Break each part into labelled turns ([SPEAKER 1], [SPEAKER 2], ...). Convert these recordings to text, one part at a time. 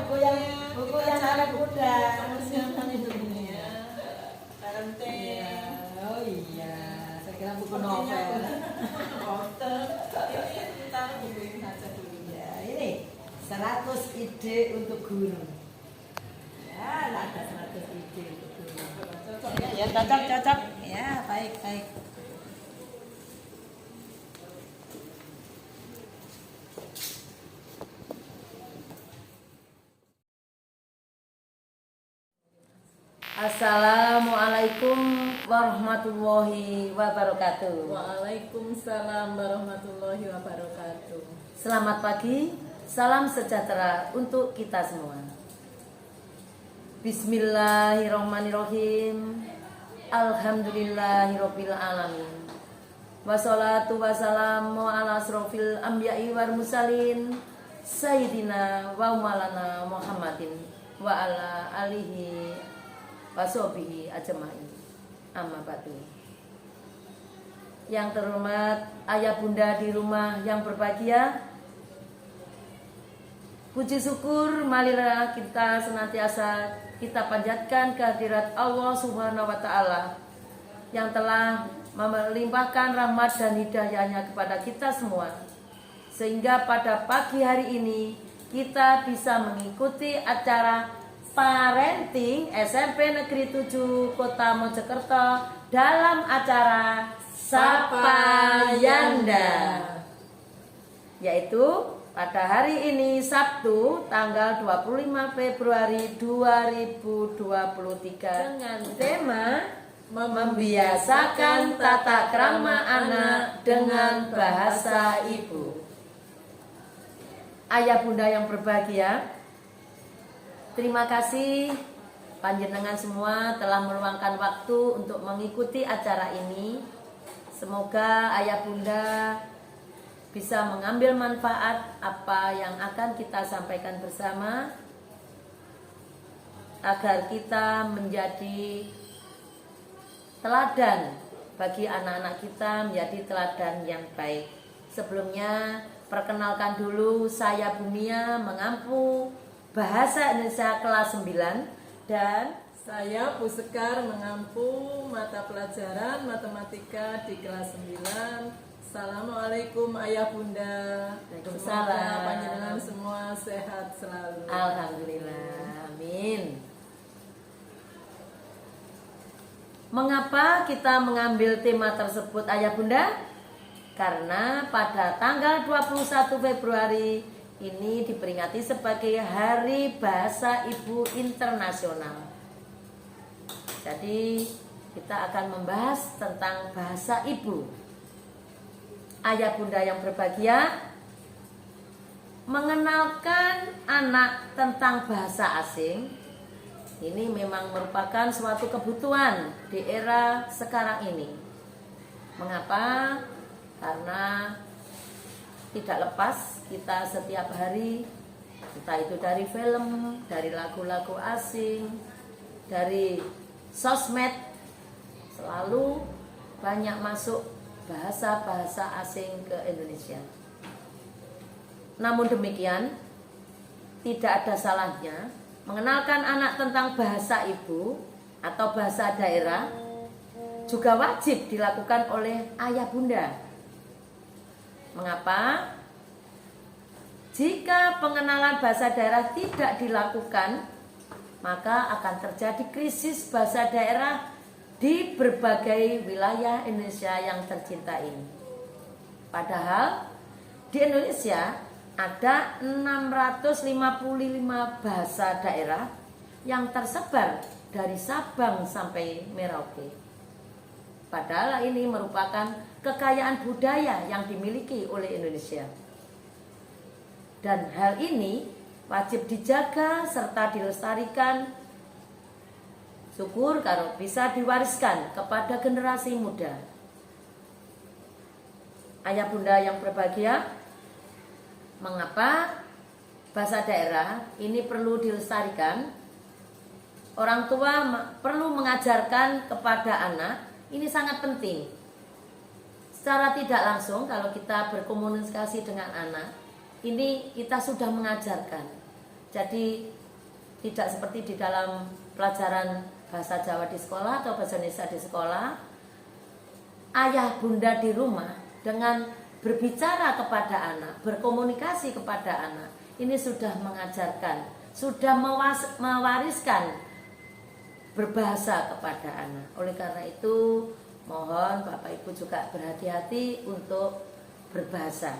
[SPEAKER 1] buku yang anak muda.
[SPEAKER 2] Persiapan itu ini ya.
[SPEAKER 1] Parenting.
[SPEAKER 2] Oh iya, saya kira buku
[SPEAKER 1] Sepertinya
[SPEAKER 2] novel.
[SPEAKER 1] Author. Ini ntar buku ini saja dulu.
[SPEAKER 2] Ya, ini 100 ide untuk guru. Ya, ada 100 ide untuk guru.
[SPEAKER 1] Cocok
[SPEAKER 2] Ya, cocok. Ya, baik. Assalamualaikum warahmatullahi wabarakatuh.
[SPEAKER 1] Waalaikumsalam warahmatullahi wabarakatuh.
[SPEAKER 2] Selamat pagi, salam sejahtera untuk kita semua. Bismillahirrahmanirrahim. Alhamdulillahirabbil alamin. Wassalatu wassalamu ala asrofil anbiya'i wal mursalin Sayyidina wa maulana Muhammadin wa ala alihi washabihi ajmain. Amma ba'du. Yang terhormat ayah bunda di rumah yang berbahagia, puji syukur marilah kita senantiasa kita panjatkan kehadirat Allah Subhanahu wa taala yang telah melimpahkan rahmat dan hidayahnya kepada kita semua, sehingga pada pagi hari ini kita bisa mengikuti acara parenting SMP Negeri 7 Kota Mojokerto dalam acara Sapa Yanda, yaitu pada hari ini Sabtu tanggal 25 Februari 2023 dengan tema membiasakan tata krama anak dengan bahasa ibu. Ayah bunda yang berbahagia, terima kasih panjenengan semua telah meluangkan waktu untuk mengikuti acara ini. Semoga ayah bunda bisa mengambil manfaat apa yang akan kita sampaikan bersama, agar kita menjadi teladan bagi anak-anak kita, menjadi teladan yang baik. Sebelumnya perkenalkan dulu, saya Bunia mengampu Bahasa Indonesia kelas 9 dan
[SPEAKER 1] Saya Bu Sekar mengampu mata pelajaran matematika di kelas 9. Assalamualaikum ayah bunda.
[SPEAKER 2] Waalaikumsalam.
[SPEAKER 1] Semoga panjenengan semua sehat selalu.
[SPEAKER 2] alhamdulillah, amin. Mengapa kita mengambil tema tersebut ayah bunda? Karena pada tanggal 21 Februari ini diperingati sebagai Hari Bahasa Ibu Internasional. Jadi kita akan membahas tentang bahasa ibu. Ayah bunda yang berbahagia, mengenalkan anak tentang bahasa asing ini memang merupakan suatu kebutuhan di era sekarang ini. Mengapa? Karena tidak lepas kita setiap hari, entah itu dari film, dari lagu-lagu asing, dari sosmed, selalu banyak masuk bahasa-bahasa asing ke Indonesia. Namun demikian, tidak ada salahnya mengenalkan anak tentang bahasa ibu atau bahasa daerah, juga wajib dilakukan oleh ayah bunda. Mengapa? Jika pengenalan bahasa daerah tidak dilakukan, maka akan terjadi krisis bahasa daerah di berbagai wilayah Indonesia yang tercinta ini. Padahal di Indonesia ada 655 bahasa daerah yang tersebar dari Sabang sampai Merauke. Padahal ini merupakan kekayaan budaya yang dimiliki oleh Indonesia. Dan hal ini wajib dijaga serta dilestarikan. Syukur kalau bisa diwariskan kepada generasi muda. Ayah bunda yang berbahagia, mengapa bahasa daerah ini perlu dilestarikan? Orang tua perlu mengajarkan kepada anak, ini sangat penting. Secara tidak langsung kalau kita berkomunikasi dengan anak, ini kita sudah mengajarkan. Jadi tidak seperti di dalam pelajaran bahasa Jawa di sekolah atau bahasa Indonesia di sekolah. Ayah bunda di rumah dengan berbicara kepada anak, berkomunikasi kepada anak, ini sudah mengajarkan, sudah mewariskan berbahasa kepada anak. Oleh karena itu, mohon Bapak Ibu juga berhati-hati untuk berbahasa.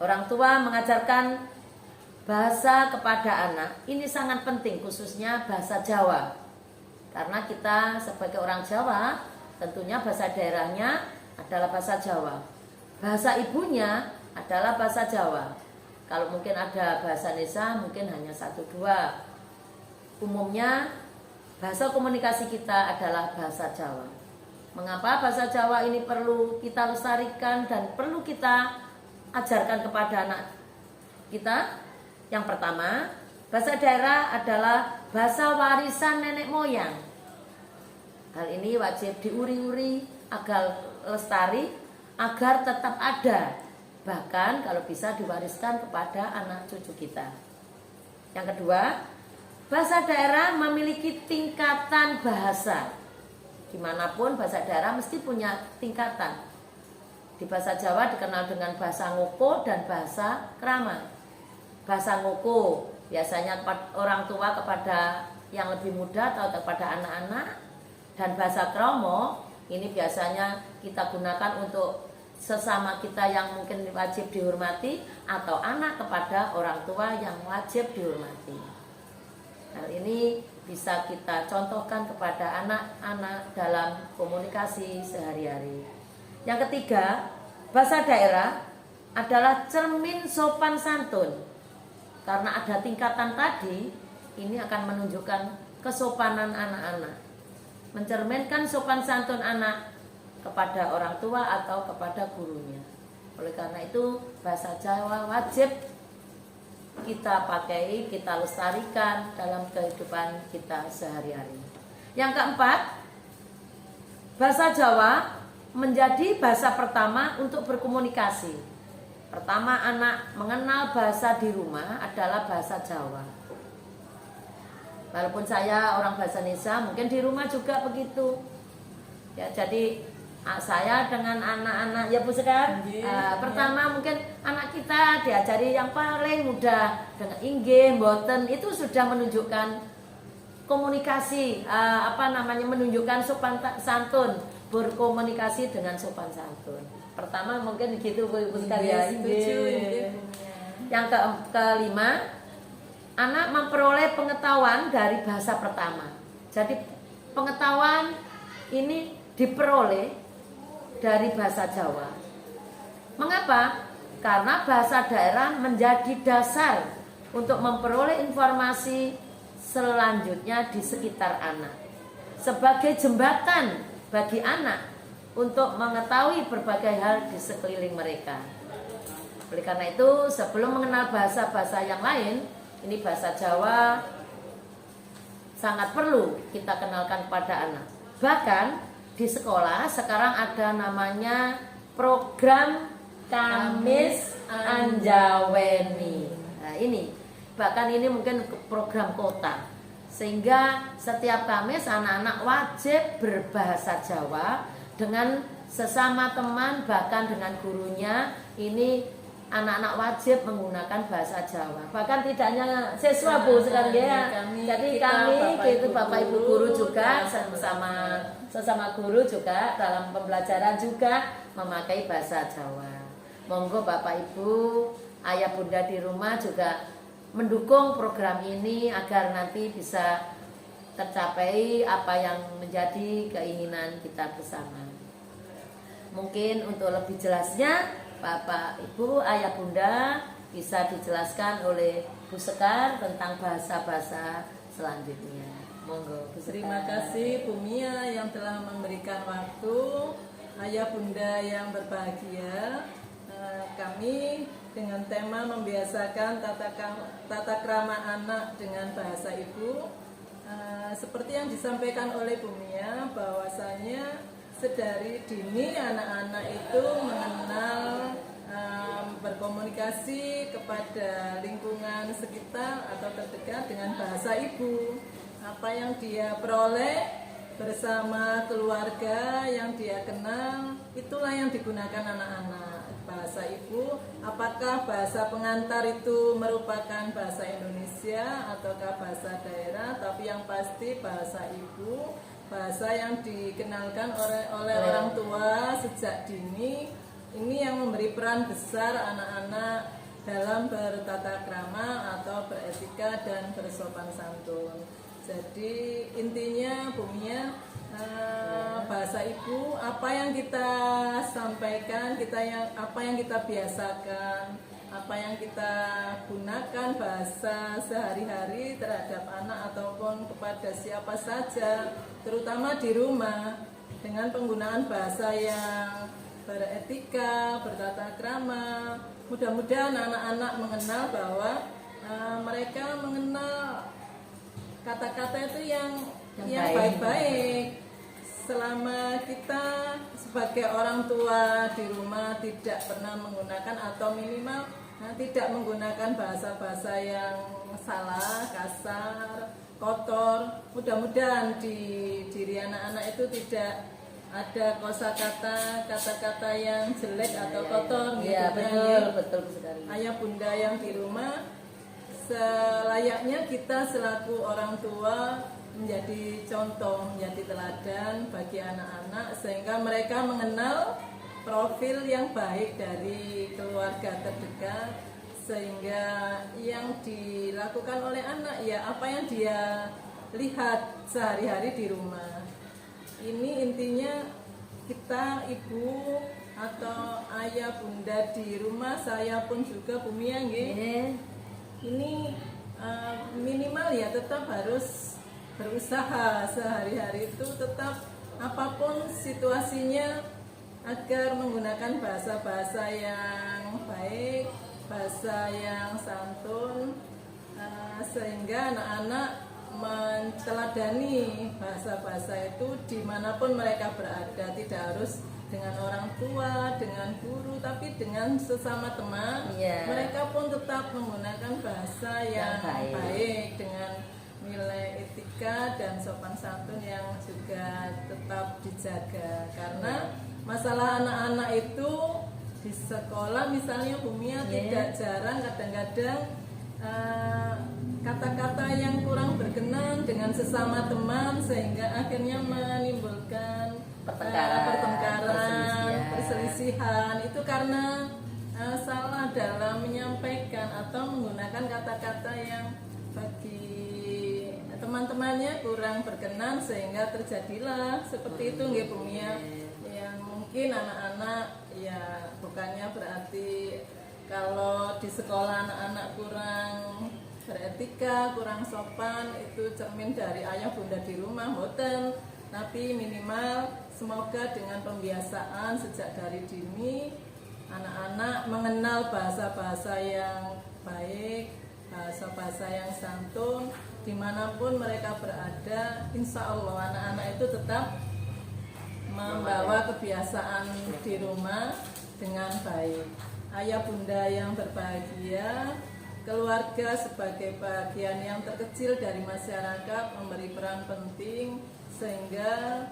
[SPEAKER 2] Orang tua mengajarkan bahasa kepada anak, ini sangat penting, khususnya bahasa Jawa. Karena kita sebagai orang Jawa, tentunya bahasa daerahnya adalah bahasa Jawa. Bahasa ibunya adalah bahasa Jawa. Kalau mungkin ada bahasa Indonesia, mungkin hanya 1-2. Umumnya bahasa komunikasi kita adalah bahasa Jawa. Mengapa bahasa Jawa ini perlu kita lestarikan dan perlu kita ajarkan kepada anak kita? Yang pertama, bahasa daerah adalah bahasa warisan nenek moyang. Hal ini wajib diuri-uri agar lestari, agar tetap ada, bahkan kalau bisa diwariskan kepada anak cucu kita. Yang kedua, bahasa daerah memiliki tingkatan bahasa. Dimanapun bahasa daerah mesti punya tingkatan. Di bahasa Jawa dikenal dengan bahasa ngoko dan bahasa krama. Bahasa ngoko biasanya orang tua kepada yang lebih muda atau kepada anak-anak, dan bahasa kromo ini biasanya kita gunakan untuk sesama kita yang mungkin wajib dihormati atau anak kepada orang tua yang wajib dihormati. Hal ini bisa kita contohkan kepada anak-anak dalam komunikasi sehari-hari. Yang ketiga, bahasa daerah adalah cermin sopan santun. Karena ada tingkatan tadi, ini akan menunjukkan kesopanan anak-anak, mencerminkan sopan santun anak kepada orang tua atau kepada gurunya. Oleh karena itu, bahasa Jawa wajib kita pakai, kita lestarikan dalam kehidupan kita sehari-hari. Yang keempat, bahasa Jawa menjadi bahasa pertama untuk berkomunikasi. Pertama, anak mengenal bahasa di rumah adalah bahasa Jawa. Walaupun saya orang bahasa Indonesia, mungkin di rumah juga begitu. Ya, jadi saya dengan anak-anak ya Bu Sekar, pertama mungkin anak kita diajari yang paling mudah dengan inggih, mboten, itu sudah menunjukkan komunikasi, menunjukkan sopan santun, berkomunikasi dengan sopan santun. Pertama mungkin gitu Bu Sekar ya. Yang kelima, anak memperoleh pengetahuan dari bahasa pertama. Jadi pengetahuan ini diperoleh dari bahasa Jawa. Mengapa? Karena bahasa daerah menjadi dasar untuk memperoleh informasi selanjutnya di sekitar anak, sebagai jembatan bagi anak untuk mengetahui berbagai hal di sekeliling mereka. Oleh karena itu, sebelum mengenal bahasa-bahasa yang lain, ini bahasa Jawa sangat perlu kita kenalkan kepada anak. Bahkan di sekolah sekarang ada namanya program Kamis Anjaweni. Nah, ini bahkan ini mungkin program kota, sehingga setiap Kamis anak-anak wajib berbahasa Jawa dengan sesama teman, bahkan dengan gurunya. Ini anak-anak wajib menggunakan bahasa Jawa. Bahkan tidak hanya siswa Bu sekarang ya. Jadi kami gitu Bapak Ibu guru juga sesama guru juga dalam pembelajaran juga memakai bahasa Jawa. Monggo Bapak Ibu, ayah bunda di rumah juga mendukung program ini agar nanti bisa tercapai apa yang menjadi keinginan kita bersama. Mungkin untuk lebih jelasnya Bapak, Ibu, Ayah, Bunda bisa dijelaskan oleh Bu Sekar tentang bahasa-bahasa selanjutnya. Monggo Bu Sekar.
[SPEAKER 1] Terima kasih Bu Mia yang telah memberikan waktu. Ayah Bunda yang berbahagia, kami dengan tema membiasakan tata krama anak dengan bahasa ibu, seperti yang disampaikan oleh Bu Mia, bahwasanya sedari dini anak-anak itu mengenal berkomunikasi kepada lingkungan sekitar atau terdekat dengan bahasa ibu. Apa yang dia peroleh bersama keluarga yang dia kenal, itulah yang digunakan anak-anak. Bahasa ibu, apakah bahasa pengantar itu merupakan bahasa Indonesia ataukah bahasa daerah, tapi yang pasti bahasa ibu, bahasa yang dikenalkan oleh orang tua sejak dini. Ini yang memberi peran besar anak-anak dalam bertata krama atau beretika dan bersopan santun. Jadi intinya Bumia, bahasa ibu, apa yang kita sampaikan, apa yang kita biasakan, apa yang kita gunakan bahasa sehari-hari terhadap anak ataupun kepada siapa saja, terutama di rumah, dengan penggunaan bahasa yang beretika, bertata krama. Mudah-mudahan anak-anak mengenal bahwa mereka mengenal kata-kata itu yang baik-baik. Selama kita sebagai orang tua di rumah tidak pernah menggunakan atau minimal tidak menggunakan bahasa-bahasa yang salah, kasar, kotor, mudah-mudahan di diri anak-anak itu tidak ada kata-kata yang jelek atau kotor.
[SPEAKER 2] Iya, betul sekali.
[SPEAKER 1] Ayah bunda yang di rumah, selayaknya kita selaku orang tua menjadi contoh, menjadi teladan bagi anak-anak sehingga mereka mengenal profil yang baik dari keluarga terdekat, sehingga yang dilakukan oleh anak ya apa yang dia lihat sehari-hari di rumah. Ini intinya kita ibu atau ayah bunda di rumah, saya pun juga Bumia nggih. Ini minimal ya tetap harus berusaha sehari-hari itu tetap apapun situasinya agar menggunakan bahasa-bahasa yang baik, bahasa yang santun, sehingga anak-anak menteladani bahasa-bahasa itu dimanapun mereka berada, tidak harus dengan orang tua, dengan guru, tapi dengan sesama teman. Mereka pun tetap menggunakan bahasa yang baik dengan nilai etika dan sopan santun yang juga tetap dijaga. Karena masalah anak-anak itu di sekolah misalnya Bumia tidak jarang kadang-kadang kata-kata yang kurang berkenan dengan sesama teman sehingga akhirnya menimbulkan pertengkaran, perselisihan. Itu karena salah dalam menyampaikan atau menggunakan kata-kata yang bagi teman-temannya kurang berkenan sehingga terjadilah seperti itu nggih Bumia. Yang mungkin anak-anak ya bukannya berarti kalau di sekolah anak-anak kurang beretika, kurang sopan itu cermin dari ayah bunda di rumah mboten, tapi minimal semoga dengan pembiasaan sejak dari dini anak-anak mengenal bahasa-bahasa yang baik, bahasa-bahasa yang santun dimanapun mereka berada. Insya Allah anak-anak itu tetap membawa kebiasaan di rumah dengan baik. Ayah bunda yang berbahagia, keluarga sebagai bagian yang terkecil dari masyarakat memberi peran penting sehingga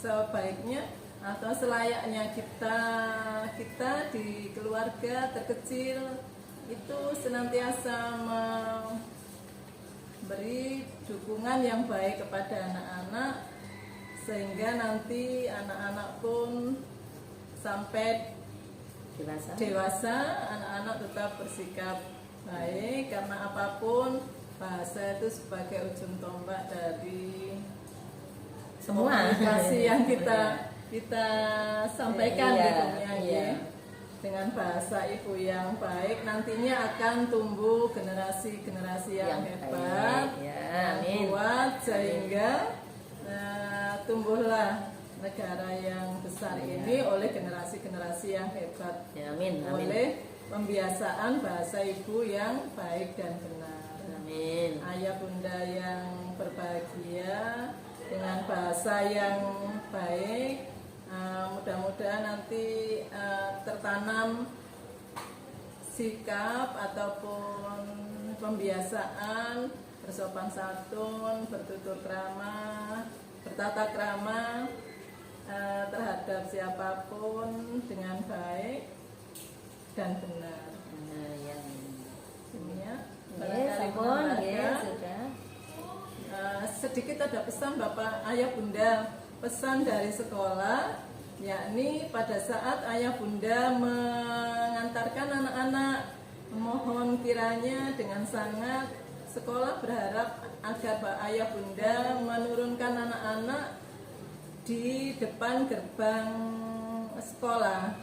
[SPEAKER 1] sebaiknya atau selayaknya kita di keluarga terkecil itu senantiasa memberi dukungan yang baik kepada anak-anak sehingga nanti anak-anak pun sampai dewasa anak-anak tetap bersikap baik karena apapun bahasa itu sebagai ujung tombak dari semua komunikasi yang kita sampaikan dengan bahasa ibu yang baik nantinya akan tumbuh generasi yang hebat, kuat sehingga tumbuhlah negara yang besar ini oleh generasi-generasi yang hebat, oleh pembiasaan bahasa ibu yang baik dan benar. Ayah bunda yang berbahagia dengan bahasa yang baik, Mudah-mudahan nanti tertanam sikap ataupun pembiasaan bersopan santun, bertutur krama, bertata krama terhadap siapapun dengan baik dan benar.
[SPEAKER 2] Nah, ya.
[SPEAKER 1] Ini ya.
[SPEAKER 2] Sampun, sudah.
[SPEAKER 1] Sedikit ada pesan Bapak Ayah Bunda, pesan dari sekolah, yakni pada saat Ayah Bunda mengantarkan anak-anak, mohon kiranya dengan sangat sekolah berharap agar Pak Ayah Bunda menurunkan anak-anak di depan gerbang sekolah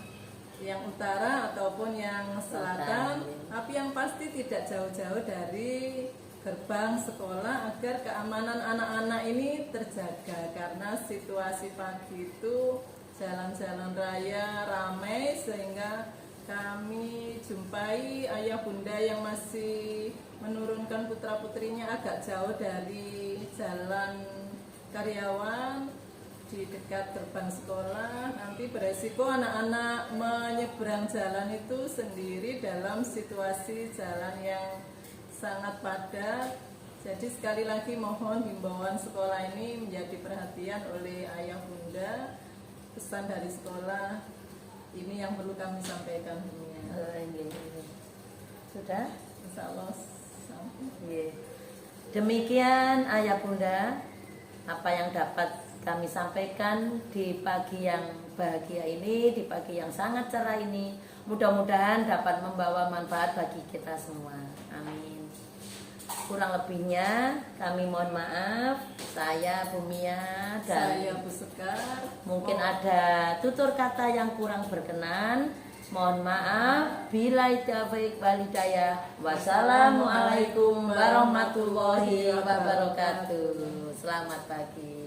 [SPEAKER 1] yang utara ataupun yang selatan, tapi yang pasti tidak jauh-jauh dari gerbang sekolah agar keamanan anak-anak ini terjaga, karena situasi pagi itu jalan-jalan raya ramai sehingga kami jumpai ayah bunda yang masih menurunkan putra-putrinya agak jauh dari jalan karyawan di dekat gerbang sekolah. Nanti beresiko anak-anak menyeberang jalan itu sendiri dalam situasi jalan yang sangat padat. Jadi sekali lagi mohon himbauan sekolah ini menjadi perhatian oleh ayah bunda. Pesan dari sekolah ini yang perlu kami sampaikan.
[SPEAKER 2] Sudah?
[SPEAKER 1] Insya Allah.
[SPEAKER 2] Demikian ayah bunda apa yang dapat kami sampaikan di pagi yang bahagia ini, di pagi yang sangat cerah ini. Mudah-mudahan dapat membawa manfaat bagi kita semua. Amin. Kurang lebihnya kami mohon maaf. Saya Bumia dan
[SPEAKER 1] saya Bu Sekar.
[SPEAKER 2] Mungkin ada tutur kata yang kurang berkenan. Mohon maaf. Bila taufiq wal hidayah. Wassalamualaikum warahmatullahi wabarakatuh. Selamat pagi.